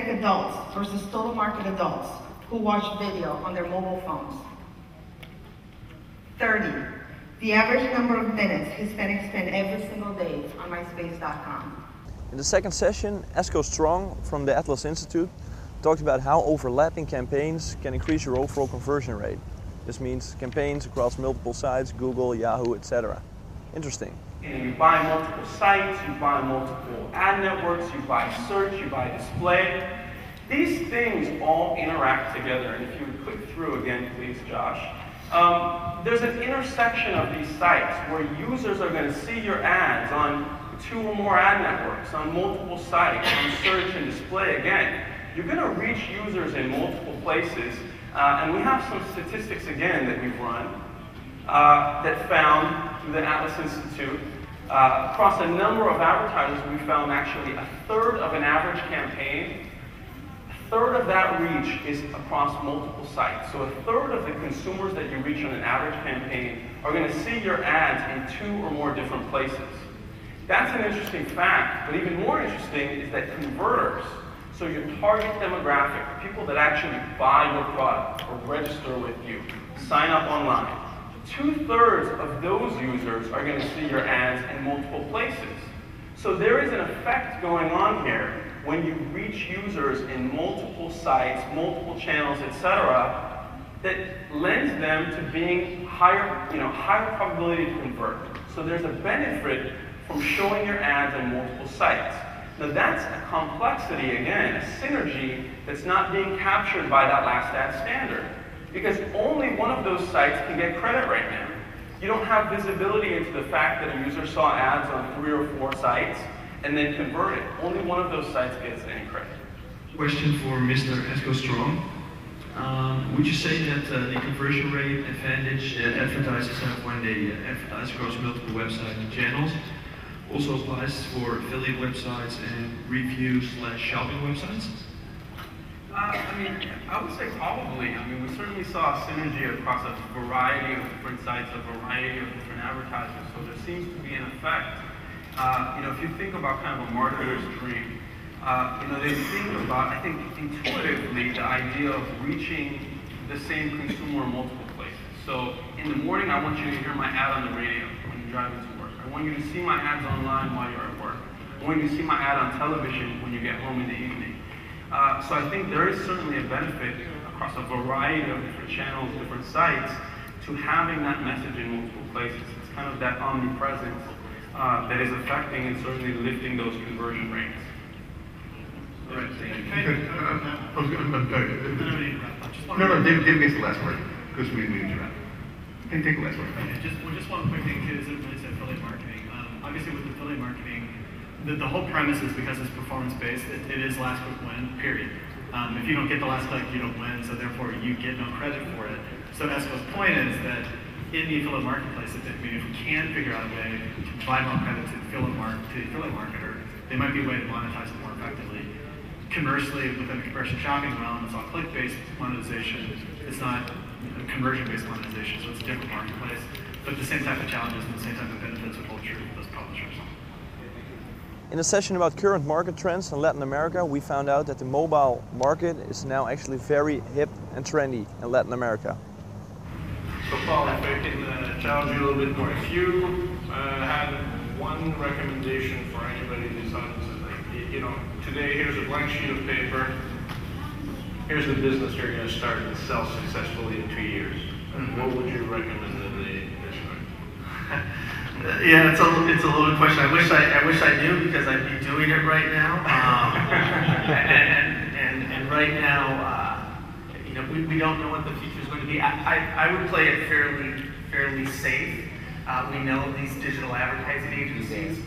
Hispanic adults versus total market adults who watch video on their mobile phones. 30, the average number of minutes Hispanics spend every single day on MySpace.com. In the second session, Esko Strong from the Atlas Institute talked about how overlapping campaigns can increase your overall conversion rate. This means campaigns across multiple sites, Google, Yahoo, etc. Interesting. You buy multiple sites, you buy multiple ad networks, you buy search, you buy display. These things all interact together, and if you would click through again, please, Josh. There's an intersection of these sites where users are going to see your ads on 2 or more ad networks, on multiple sites, on search and display. Again, you're going to reach users in multiple places, and we have some statistics again that we've run that found through the Atlas Institute. Across a number of advertisers, we found actually 1/3 of an average campaign, 1/3 of that reach is across multiple sites. So 1/3 of the consumers that you reach on an average campaign are going to see your ads in 2 or more different places. That's an interesting fact, but even more interesting is that converters, so your target demographic, people that actually buy your product or register with you, sign up online, 2/3 of those users are going to see your ads in multiple places. So there is an effect going on here when you reach users in multiple sites, multiple channels, etc., that lends them to being higher probability to convert. So there's a benefit from showing your ads on multiple sites. Now that's a complexity, again, a synergy that's not being captured by that last ad standard. Because only one of those sites can get credit right now. You don't have visibility into the fact that a user saw ads on 3 or 4 sites and then converted. Only one of those sites gets any credit. Question for Mr. Esko Strong. Would you say that the conversion rate advantage that advertisers have when they advertise across multiple websites and channels also applies for affiliate websites and review/shopping websites? I would say probably. We certainly saw a synergy across a variety of different sites, a variety of different advertisers. So there seems to be an effect. If you think about kind of a marketer's dream, they think about, I think, intuitively, the idea of reaching the same consumer in multiple places. So in the morning, I want you to hear my ad on the radio when you're driving to work. I want you to see my ads online while you're at work. I want you to see my ad on television when you get home in the evening. So I think there is certainly a benefit across a variety of different channels, different sites, to having that message in multiple places. It's kind of that omnipresence that is affecting and certainly lifting those conversion rates. No, Dave gets the last word, because we interrupt. Hey, take the last word. Okay, just one quick thing too, as it relates to affiliate marketing. Obviously with affiliate marketing, the whole premise is because it's performance-based, it is last click win, period. If you don't get the last click, you don't win, so therefore you get no credit for it. So Esko's point is that in the affiliate marketplace, if we can figure out a way to provide more credit to the affiliate marketer, there might be a way to monetize it more effectively. Conversely, within the compression shopping realm, it's all click-based monetization. It's not conversion-based monetization, so it's a different marketplace. But the same type of challenges and the same type of benefits would hold true for those publishers. In a session about current market trends in Latin America, we found out that the mobile market is now actually very hip and trendy in Latin America. So Paul, if I can challenge you a little bit more, if you had one recommendation for anybody in these audiences, like, today here's a blank sheet of paper, here's the business you're going to start and sell successfully in 2 years. What would you recommend that they start? Yeah, it's a loaded question. I wish I knew, because I'd be doing it right now. And right now, we don't know what the future is going to be. I would play it fairly safe. We know these digital advertising agencies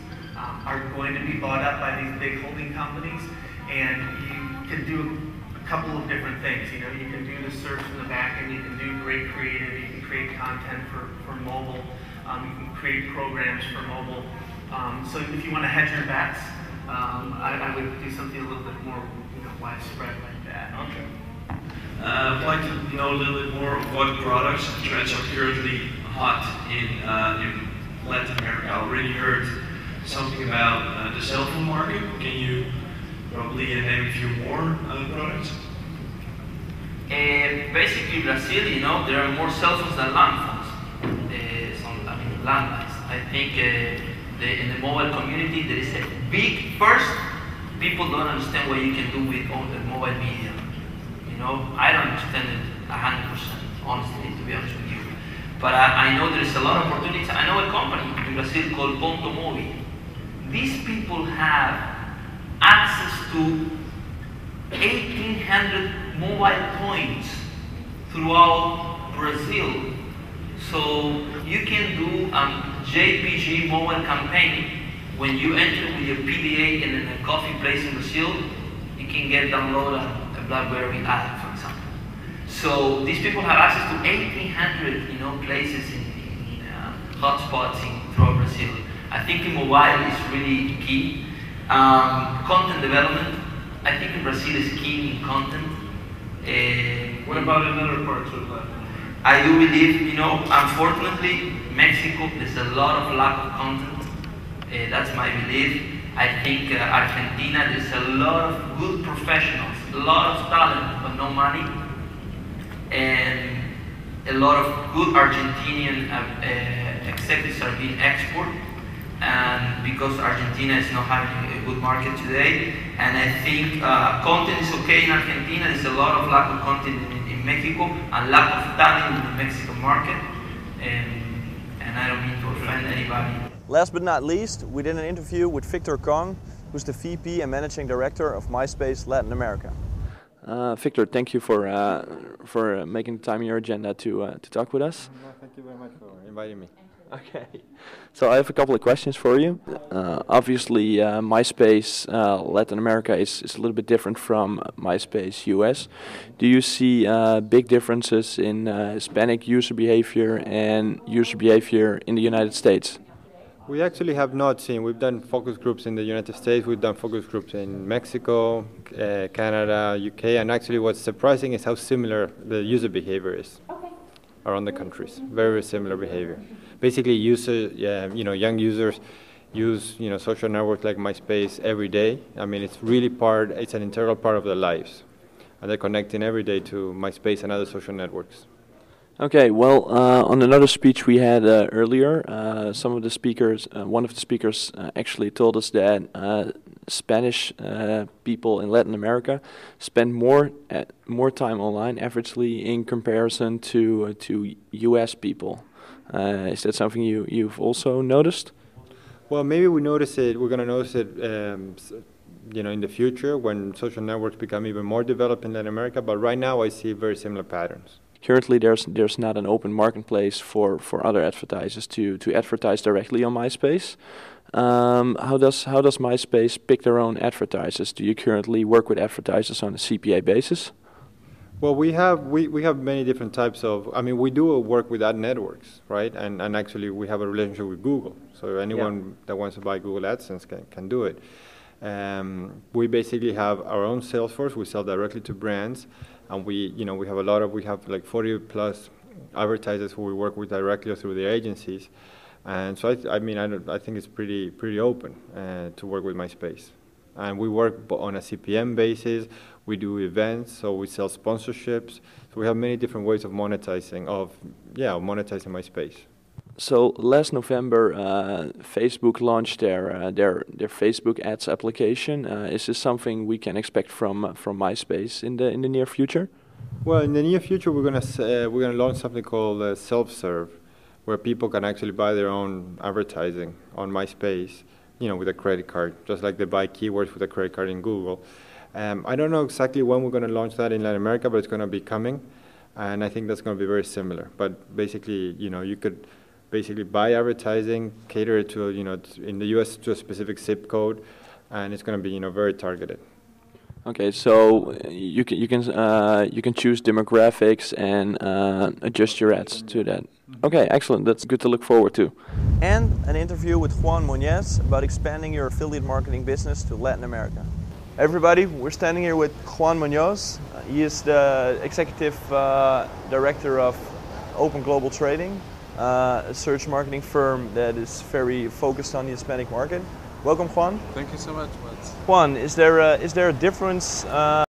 are going to be bought up by these big holding companies, and you can do a couple of different things. You can do the search in the back end, you can do great creative, you can create content for mobile, you can create programs for mobile. So if you want to hedge your bets, I would do something a little bit more widespread like that. Okay. I'd like to know a little bit more of what products and trends are currently hot in Latin America. I already heard something about the cell phone market. Can you probably name a few more products. Basically, Brazil, you know, there are more cell phones than landphones. Landlines. I think in the mobile community there is a big first. People don't understand what you can do with all the mobile media. You know, I don't understand it 100%, honestly, to be honest with you. But I know there is a lot of opportunities. I know a company in Brazil called Ponto Mobi. These people have access to 1,800 mobile points throughout Brazil. So you can do a JPG mobile campaign. When you enter with your PDA in a coffee place in Brazil, you can get download a BlackBerry app, for example. So these people have access to 1,800, you know, places in hotspots throughout Brazil. I think mobile is really key. Content development, I think in Brazil is key in content. What about in other parts of Latin America? I do believe, you know, unfortunately, Mexico, there's a lot of lack of content. That's my belief. I think Argentina, there's a lot of good professionals, a lot of talent, but no money. And a lot of good Argentinian executives are being exported. And because Argentina is not having a good market today, and I think content is okay in Argentina. There's a lot of lack of content in Mexico and lack of talent in the Mexican market, and I don't mean to offend anybody. Last but not least, we did an interview with Victor Kong, who's the VP and Managing Director of MySpace Latin America. Victor, thank you for making time in your agenda to talk with us. No, thank you very much for inviting me. Okay, so I have a couple of questions for you. Obviously, MySpace Latin America is a little bit different from MySpace US. Do you see big differences in Hispanic user behavior and user behavior in the United States? We actually have not seen. We've done focus groups in the United States. We've done focus groups in Mexico, Canada, UK, and actually what's surprising is how similar the user behavior is around the countries. Very similar behavior. Basically, young users use social networks like MySpace every day. I mean, it's an integral part of their lives, and they're connecting every day to MySpace and other social networks. Okay, well, on another speech we had earlier, one of the speakers actually told us that Spanish people in Latin America spend more time online, averagely, in comparison to US people. Is that something you've also noticed? Well, maybe we notice it. We're going to notice it, in the future when social networks become even more developed in Latin America. But right now, I see very similar patterns. Currently, there's not an open marketplace for other advertisers to advertise directly on MySpace. How does MySpace pick their own advertisers? Do you currently work with advertisers on a CPA basis? Well, we have many different types of. I mean, we do work with ad networks, right? And actually, we have a relationship with Google. So anyone that wants to buy Google AdSense can do it. We basically have our own sales force. We sell directly to brands. And we have like 40 plus advertisers who we work with directly or through their agencies, and so I think it's pretty open to work with MySpace, and we work on a CPM basis. We do events, so we sell sponsorships. So we have many different ways of monetizing MySpace. So last November, Facebook launched their Facebook Ads application. Is this something we can expect from MySpace in the near future? Well, in the near future, we're gonna launch something called self-serve, where people can actually buy their own advertising on MySpace, with a credit card, just like they buy keywords with a credit card in Google. I don't know exactly when we're going to launch that in Latin America, but it's going to be coming, and I think that's going to be very similar. But basically, you could basically buy advertising, cater it to, in the U.S. to a specific zip code, and it's going to be, very targeted. Okay, so you can choose demographics and adjust your ads to that. Okay, excellent. That's good to look forward to. And an interview with Juan Muñoz about expanding your affiliate marketing business to Latin America. Everybody, we're standing here with Juan Muñoz. He is the executive director of Open Global Trading, a search marketing firm that is very focused on the Hispanic market. Welcome, Juan. Thank you so much, Mats. Juan, is there a difference